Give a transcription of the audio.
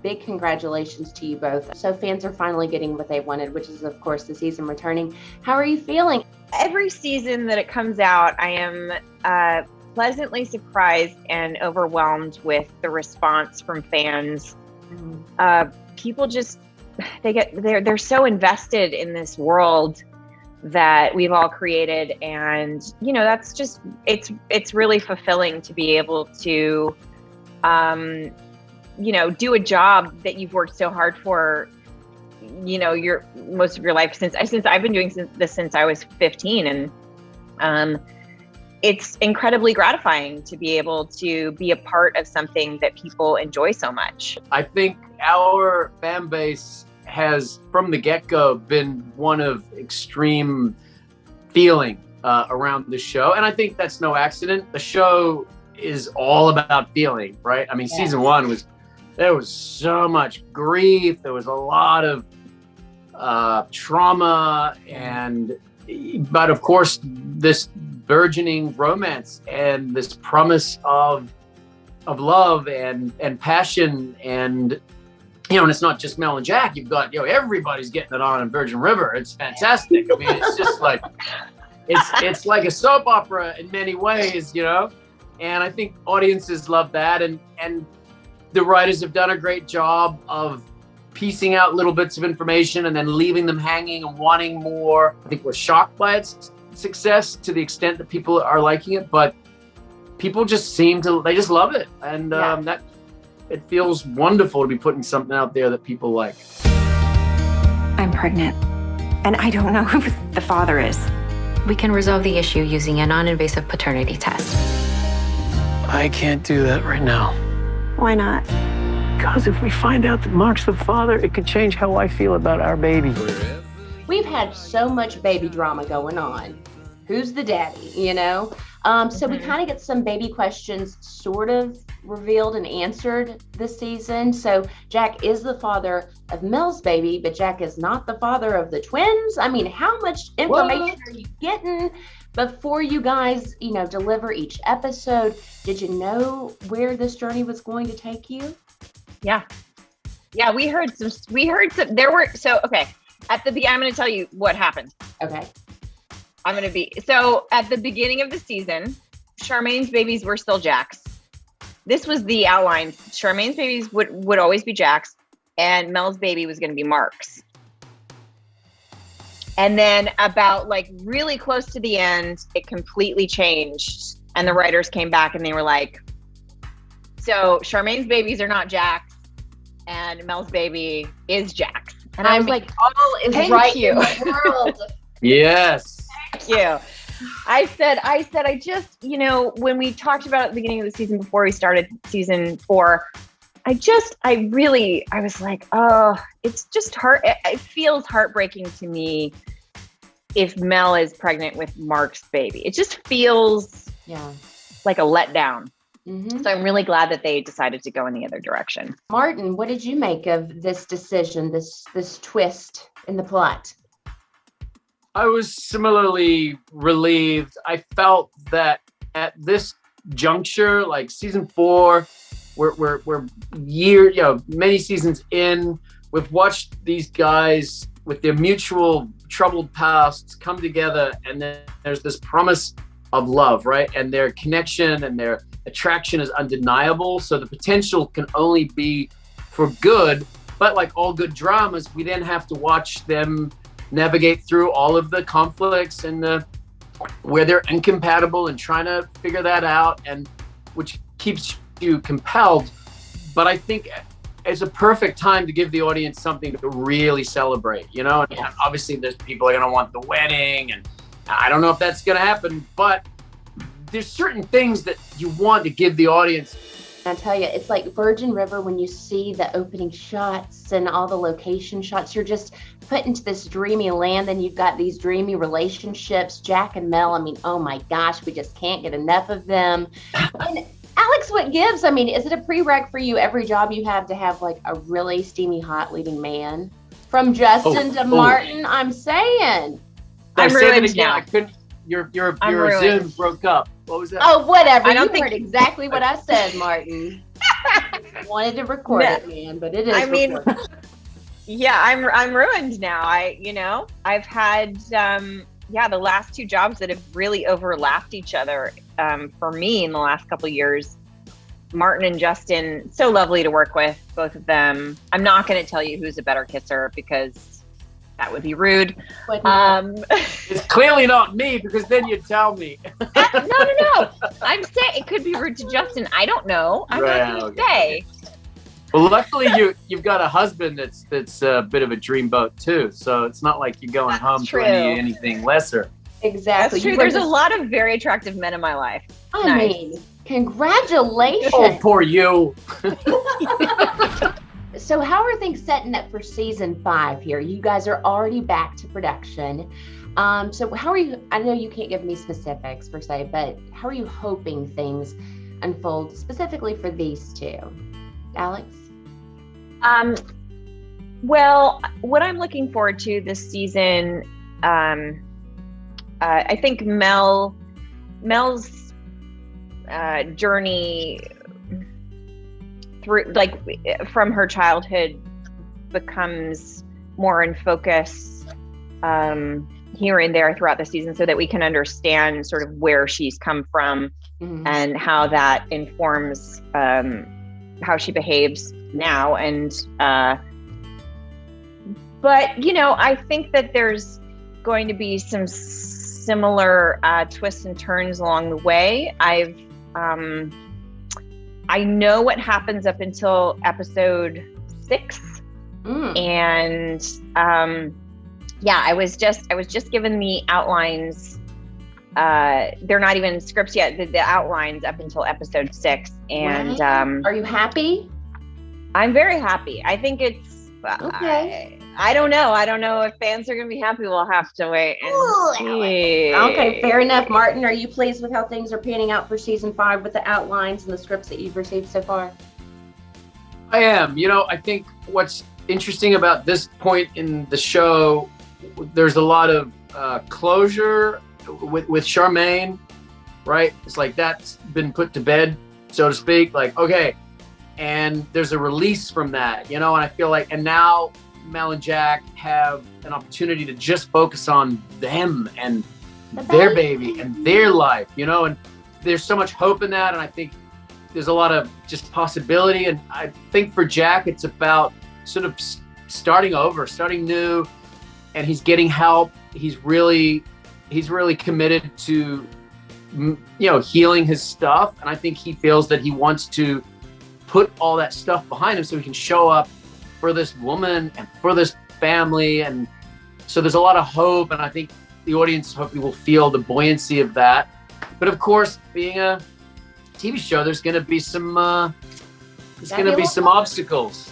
Big congratulations to you both. So fans are finally getting what they wanted, which is, of course, the season returning. How are you feeling? Every season that it comes out, I am pleasantly surprised and overwhelmed with the response from fans. People just, they're so invested in this world that we've all created. And, that's just, it's really fulfilling to be able to, do a job that you've worked so hard for, your most of your life since I've been doing this since I was 15. And it's incredibly gratifying to be able to be a part of something that people enjoy so much. I think our fan base has, from the get-go, been one of extreme feeling around the show. And I think that's no accident. The show is all about feeling, right? I mean, yes. Season 1 there was so much grief. There was a lot of trauma, but of course, this burgeoning romance and this promise of love and passion, and and it's not just Mel and Jack. You've got everybody's getting it on in Virgin River. It's fantastic. I mean, it's just like it's like a soap opera in many ways, and I think audiences love that, and the writers have done a great job of piecing out little bits of information and then leaving them hanging and wanting more. I think we're shocked by its success to the extent that people are liking it, but people just they just love it. And that it feels wonderful to be putting something out there that people like. I'm pregnant, and I don't know who the father is. We can resolve the issue using a non-invasive paternity test. I can't do that right now. Why not? Because if we find out that Mark's the father, it could change how I feel about our baby. We've had so much baby drama going on. Who's the daddy, So we kind of get some baby questions sort of revealed and answered this season. So Jack is the father of Mel's baby, but Jack is not the father of the twins. I mean, how much information are you getting before you guys, deliver each episode? Did you know where this journey was going to take you? Yeah, we heard some, okay. I'm going to tell you what happened. Okay. So at the beginning of the season, Charmaine's babies were still Jack's. This was the outline. Charmaine's babies would always be Jack's, and Mel's baby was going to be Mark's. And then about really close to the end, it completely changed. And the writers came back and they were like, so Charmaine's babies are not Jack's, and Mel's baby is Jack's. And I was like, all is right in the world. Yes. Thank you. I said, I just, when we talked about it at the beginning of the season before we started season 4, I was like, oh, it's just it feels heartbreaking to me if Mel is pregnant with Mark's baby. It just feels like a letdown. Mm-hmm. So I'm really glad that they decided to go in the other direction. Martin, what did you make of this decision, this twist in the plot? I was similarly relieved. I felt that at this juncture, like season 4, we're many seasons in. We've watched these guys with their mutual troubled pasts come together, and then there's this promise of love, right? And their connection and their attraction is undeniable. So the potential can only be for good. But like all good dramas, we then have to watch them navigate through all of the conflicts and where they're incompatible and trying to figure that out, and which keeps you compelled. But I think it's a perfect time to give the audience something to really celebrate, And obviously there's people are going to want the wedding, and I don't know if that's going to happen, but there's certain things that you want to give the audience. I tell you, it's like Virgin River when you see the opening shots and all the location shots, you're just put into this dreamy land, and you've got these dreamy relationships. Jack and Mel, I mean, oh my gosh, we just can't get enough of them. And Alex, what gives? I mean, is it a prereq for you every job you have to have like a really steamy, hot leading man? From Justin to Martin, I'm saying. I'm ruined now. I couldn't. Your Zoom broke up. What was that? Oh, whatever. You heard exactly what I said, Martin. Wanted to record it, man, but it is. I mean, recorded. yeah, I'm ruined now. I've had the last 2 jobs that have really overlapped each other for me in the last couple of years. Martin and Justin, so lovely to work with, both of them. I'm not going to tell you who's a better kisser because that would be rude. It's clearly not me, because then you'd tell me. No. I'm saying it could be rude to Justin. I don't know. I'm not going to say. Well, luckily you've got a husband that's a bit of a dreamboat too, so it's not like you're going home to anything lesser. Exactly. That's true. There's a lot of very attractive men in my life. I mean, congratulations. Oh, poor you. So how are things setting up for season 5 here? You guys are already back to production. So how are you? I know you can't give me specifics per se, but how are you hoping things unfold specifically for these two? Alex? Well, what I'm looking forward to this season, I think Mel's journey through, like, from her childhood becomes more in focus here and there throughout the season, so that we can understand sort of where she's come from and how that informs how she behaves now. And but I think that there's going to be some similar twists and turns along the way. I know what happens up until episode 6, and I was just given the outlines. They're not even scripts yet. The outlines up until episode 6, and are you happy? I'm very happy. I think it's okay. I don't know. I don't know if fans are going to be happy. We'll have to wait and see. Okay, fair enough. Martin, are you pleased with how things are panning out for season 5 with the outlines and the scripts that you've received so far? I am. I think what's interesting about this point in the show, there's a lot of closure with Charmaine, right? It's like that's been put to bed, so to speak. Like, okay, and there's a release from that, and I feel like, and now Mel and Jack have an opportunity to just focus on them and their baby and their life, and there's so much hope in that. And I think there's a lot of just possibility. And I think for Jack, it's about sort of starting over, starting new, and he's getting help. He's really committed to, healing his stuff. And I think he feels that he wants to put all that stuff behind him so he can show up for this woman and for this family. And so there's a lot of hope, and I think the audience hopefully will feel the buoyancy of that. But of course, being a TV show, there's going to be some obstacles.